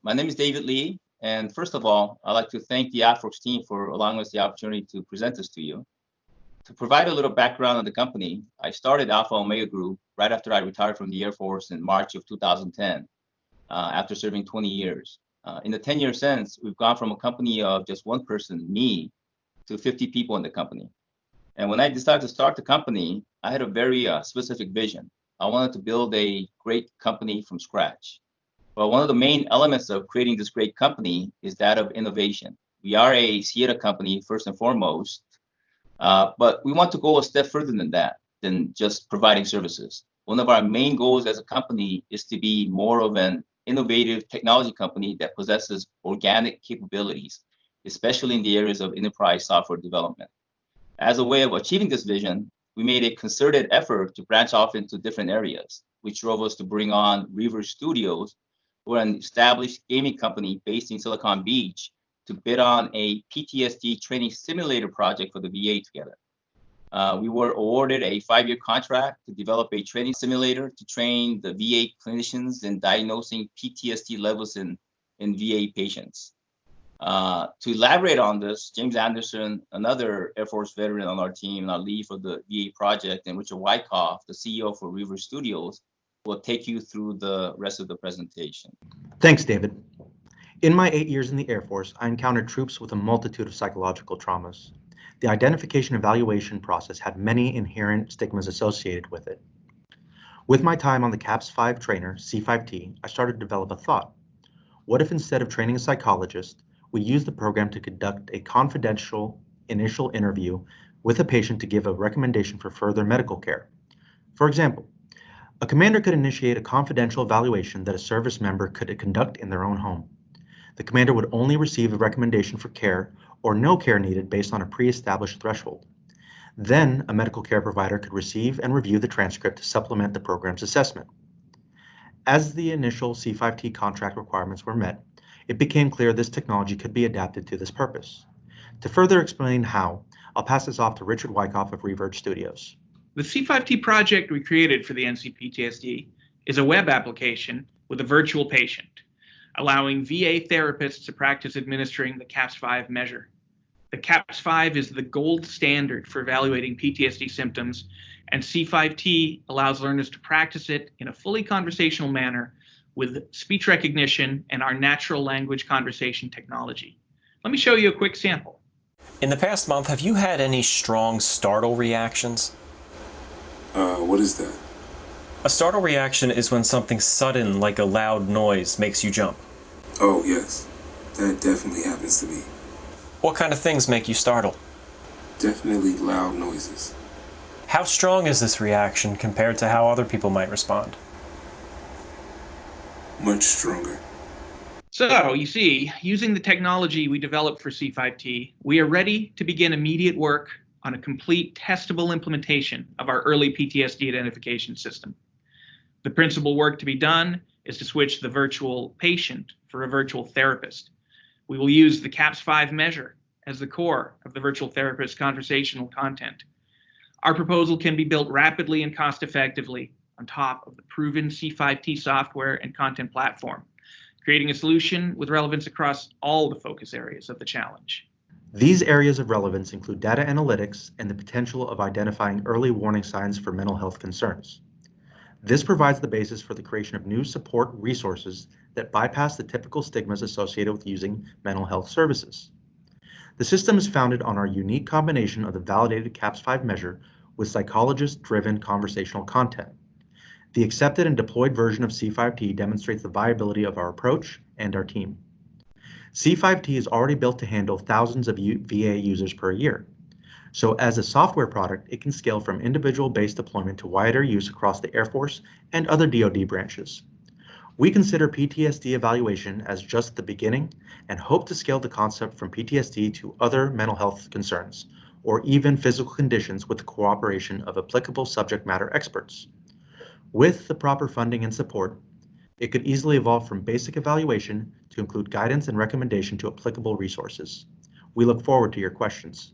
My name is David Lee, and first of all, I'd like to thank the AFWERX team for allowing us the opportunity to present this to you. To provide a little background on the company, I started Alpha Omega Group right after I retired from the Air Force in March of 2010, after serving 20 years. In the 10 years since, we've gone from a company of just one person, me, to 50 people in the company. And when I decided to start the company, I had a very specific vision. I wanted to build a great company from scratch. But one of the main elements of creating this great company is that of innovation. We are a Sierra company, first and foremost, but we want to go a step further than that, than just providing services. One of our main goals as a company is to be more of an innovative technology company that possesses organic capabilities, especially in the areas of enterprise software development. As a way of achieving this vision, we made a concerted effort to branch off into different areas, which drove us to bring on Reverge Studios. We're an established gaming company based in Silicon Beach to bid on a PTSD training simulator project for the VA together. We were awarded a 5-year contract to develop a training simulator to train the VA clinicians in diagnosing PTSD levels in VA patients. To elaborate on this, James Anderson, another Air Force veteran on our team and our lead for the VA project, and Richard Wyckoff, the CEO for Reverge Studios, will take you through the rest of the presentation. Thanks, David. In my 8 years in the Air Force, I encountered troops with a multitude of psychological traumas. The identification evaluation process had many inherent stigmas associated with it. With my time on the CAPS 5 trainer, C5T, I started to develop a thought. What if instead of training a psychologist, we used the program to conduct a confidential initial interview with a patient to give a recommendation for further medical care? For example, a commander could initiate a confidential evaluation that a service member could conduct in their own home. The commander would only receive a recommendation for care or no care needed based on a pre-established threshold. Then a medical care provider could receive and review the transcript to supplement the program's assessment. As the initial C5T contract requirements were met, it became clear this technology could be adapted to this purpose. To further explain how, I'll pass this off to Richard Wyckoff of Reverge Studios. The C5T project we created for the NCPTSD is a web application with a virtual patient, allowing VA therapists to practice administering the CAPS-5 measure. The CAPS-5 is the gold standard for evaluating PTSD symptoms, and C5T allows learners to practice it in a fully conversational manner with speech recognition and our natural language conversation technology. Let me show you a quick sample. In the past month, have you had any strong startle reactions? What is that? A startle reaction is when something sudden, like a loud noise, makes you jump. Oh, yes. That definitely happens to me. What kind of things make you startle? Definitely loud noises. How strong is this reaction compared to how other people might respond? Much stronger. So, you see, using the technology we developed for C5T, we are ready to begin immediate work on a complete testable implementation of our early PTSD identification system. The principal work to be done is to switch the virtual patient for a virtual therapist. We will use the CAPS-5 measure as the core of the virtual therapist's conversational content. Our proposal can be built rapidly and cost effectively on top of the proven C5T software and content platform, creating a solution with relevance across all the focus areas of the challenge. These areas of relevance include data analytics and the potential of identifying early warning signs for mental health concerns. This provides the basis for the creation of new support resources that bypass the typical stigmas associated with using mental health services. The system is founded on our unique combination of the validated CAPS-5 measure with psychologist-driven conversational content. The accepted and deployed version of C5T demonstrates the viability of our approach and our team. C5T is already built to handle thousands of VA users per year. So as a software product, it can scale from individual-based deployment to wider use across the Air Force and other DoD branches. We consider PTSD evaluation as just the beginning and hope to scale the concept from PTSD to other mental health concerns, or even physical conditions with the cooperation of applicable subject matter experts. With the proper funding and support, it could easily evolve from basic evaluation to include guidance and recommendation to applicable resources. We look forward to your questions.